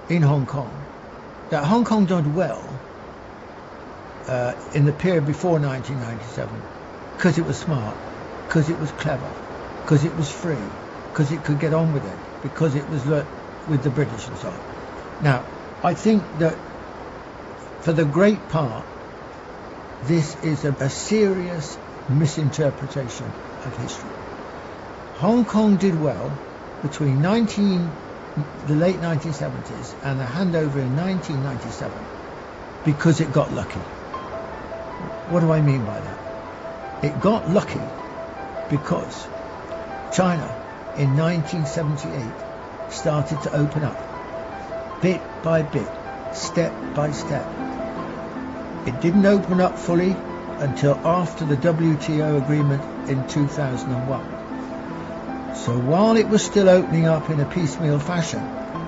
in Hong Kong that Hong Kong did well in the period before 1997 because it was smart, because it was clever, because it was free, because it could get on with it, because it was with the British and so on. Now, I think that for the great part, this is a serious misinterpretation of history. Hong Kong did well between the late 1970s and the handover in 1997 because it got lucky. What do I mean by that? It got lucky because China in 1978 started to open up bit by bit, step by step. It didn't open up fully until after the WTO agreement in 2001. So while it was still opening up in a piecemeal fashion,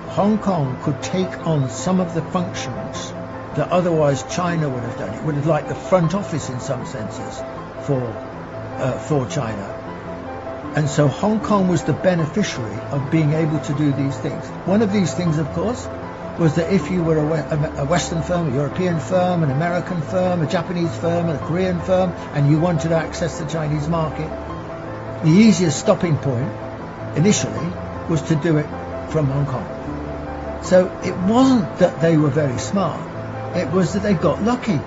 Hong Kong could take on some of the functions that otherwise China would have done. It would have like the front office in some senses for China. And so Hong Kong was the beneficiary of being able to do these things. One of these things, of course, was that if you were a Western firm, a European firm, an American firm, a Japanese firm, a Korean firm, and you wanted to access the Chinese market, the easiest stopping point initially was to do it from Hong Kong. So it wasn't that they were very smart, it was that they got lucky.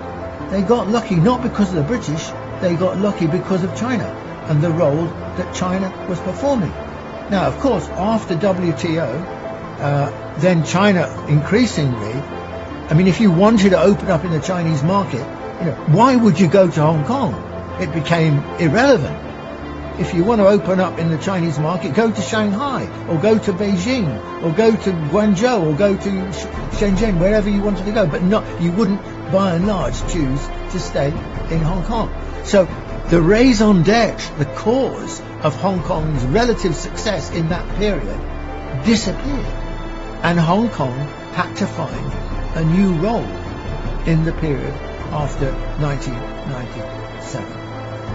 They got lucky not because of the British, they got lucky because of China and the role that China was performing. Now, of course, after WTO, then China increasingly, I mean, if you wanted to open up in the Chinese market, why would you go to Hong Kong? It became irrelevant. If you want to open up in the Chinese market, go to Shanghai, or go to Beijing, or go to Guangzhou, or go to Shenzhen, wherever you wanted to go. But you wouldn't, by and large, choose to stay in Hong Kong. So the raison d'etre, the cause of Hong Kong's relative success in that period, disappeared. And Hong Kong had to find a new role in the period after 1997.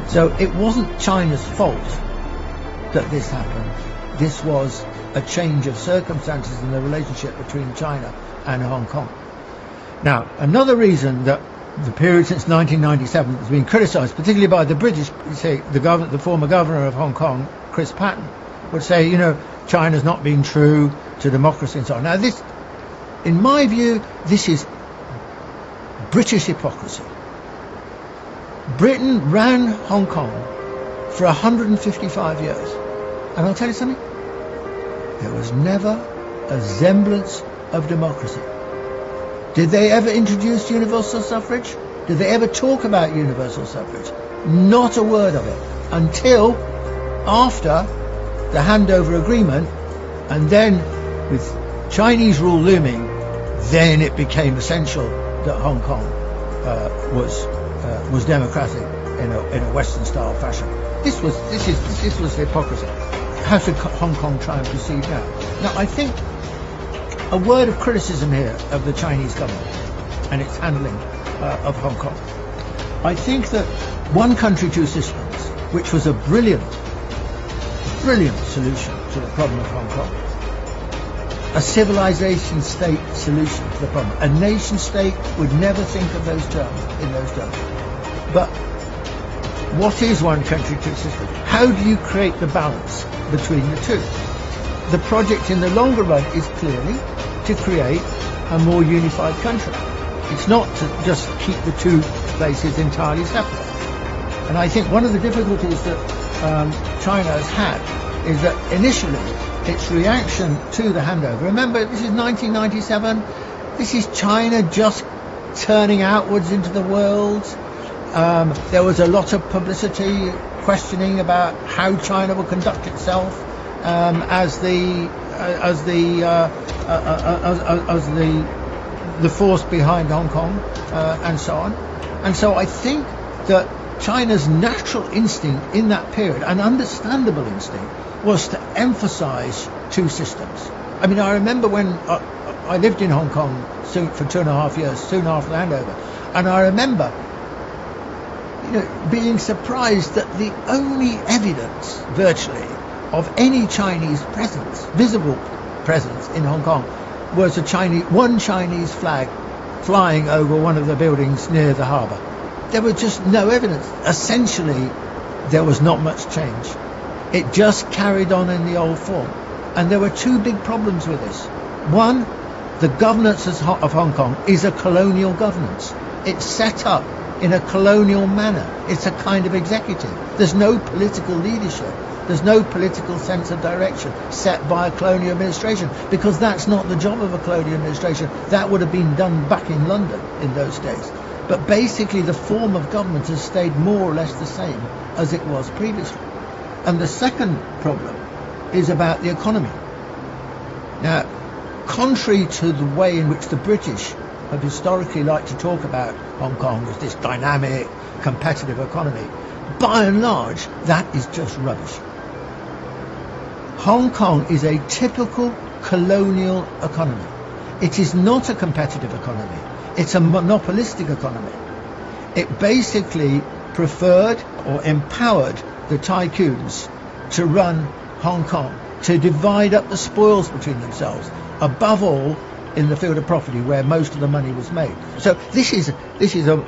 So it wasn't China's fault that this happened. This was a change of circumstances in the relationship between China and Hong Kong. Now, another reason that the period since 1997 has been criticised, particularly by the British, say the former governor of Hong Kong, Chris Patten, would say, China's not being true to democracy and so on. Now, this, in my view, this is British hypocrisy. Britain ran Hong Kong for 155 years. And I'll tell you something, there was never a semblance of democracy. Did they ever introduce universal suffrage? Did they ever talk about universal suffrage? Not a word of it until after the handover agreement, and then with Chinese rule looming, then it became essential that Hong Kong was democratic in a Western style fashion. This was hypocrisy. How should Hong Kong try and proceed now? Now, I think a word of criticism here of the Chinese government and its handling of Hong Kong. I think that one country, two systems, which was a brilliant solution to the problem of Hong Kong, a civilization state solution to the problem. A nation state would never think of those terms in those terms. But what is one country, two systems? How do you create the balance between the two? The project in the longer run is clearly to create a more unified country. It's not to just keep the two places entirely separate. And I think one of the difficulties that China has had is that initially its reaction to the handover, remember this is 1997, this is China just turning outwards into the world. There was a lot of publicity questioning about how China will conduct itself as the force behind Hong Kong and so on. And so I think that China's natural instinct in that period, an understandable instinct, was to emphasize two systems. I mean, I remember when I lived in Hong Kong for 2.5 years, soon after the handover, and I remember being surprised that the only evidence, virtually, of any Chinese presence, visible presence in Hong Kong, was one Chinese flag flying over one of the buildings near the harbour. There was just no evidence. Essentially, there was not much change. It just carried on in the old form. And there were two big problems with this. One, the governance of Hong Kong is a colonial governance. It's set up in a colonial manner. It's a kind of executive. There's no political leadership. There's no political sense of direction set by a colonial administration, because that's not the job of a colonial administration. That would have been done back in London in those days. But basically the form of government has stayed more or less the same as it was previously. And the second problem is about the economy. Now, contrary to the way in which the British have historically liked to talk about Hong Kong as this dynamic, competitive economy, by and large, that is just rubbish. Hong Kong is a typical colonial economy. It is not a competitive economy. It's a monopolistic economy. It basically preferred or empowered the tycoons to run Hong Kong, to divide up the spoils between themselves, above all in the field of property where most of the money was made. So this is an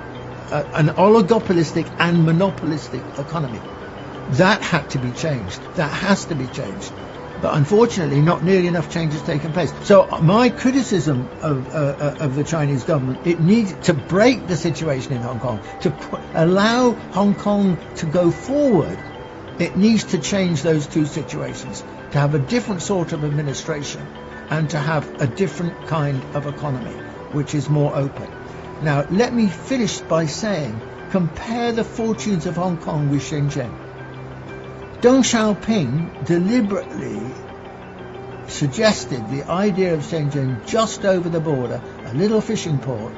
oligopolistic and monopolistic economy. That had to be changed. That has to be changed. But unfortunately, not nearly enough change has taken place. So my criticism of the Chinese government, it needs to break the situation in Hong Kong, to allow Hong Kong to go forward. It needs to change those two situations, to have a different sort of administration and to have a different kind of economy, which is more open. Now, let me finish by saying, compare the fortunes of Hong Kong with Shenzhen. Deng Xiaoping deliberately suggested the idea of Shenzhen just over the border, a little fishing port,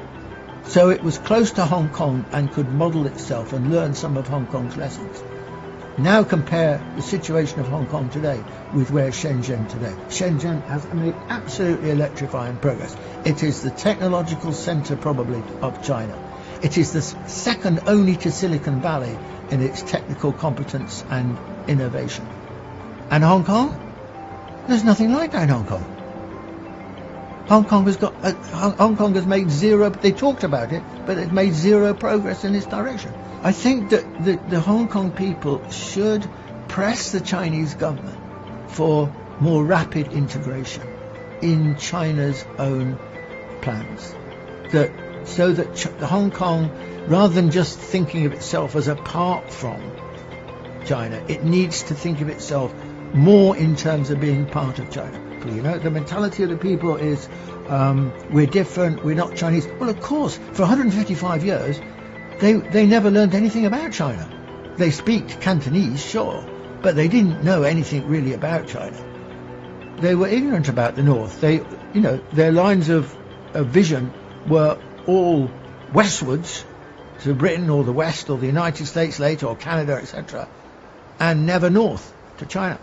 so it was close to Hong Kong and could model itself and learn some of Hong Kong's lessons. Now compare the situation of Hong Kong today with where Shenzhen today. Shenzhen has made absolutely electrifying progress. It is the technological centre probably of China. It is the second only to Silicon Valley in its technical competence and innovation. And Hong Kong? There's nothing like that in Hong Kong. Hong Kong has made zero, they talked about it, but it made zero progress in this direction. I think that the Hong Kong people should press the Chinese government for more rapid integration in China's own plans. So that Hong Kong, rather than just thinking of itself as apart from China, it needs to think of itself more in terms of being part of China. You know, the mentality of the people is we're different, we're not Chinese. Well, of course, for 155 years, they never learned anything about China. They speak Cantonese, sure, but they didn't know anything really about China. They were ignorant about the North. Their lines of vision were all westwards to Britain or the West or the United States later or Canada, etc., and never north to China.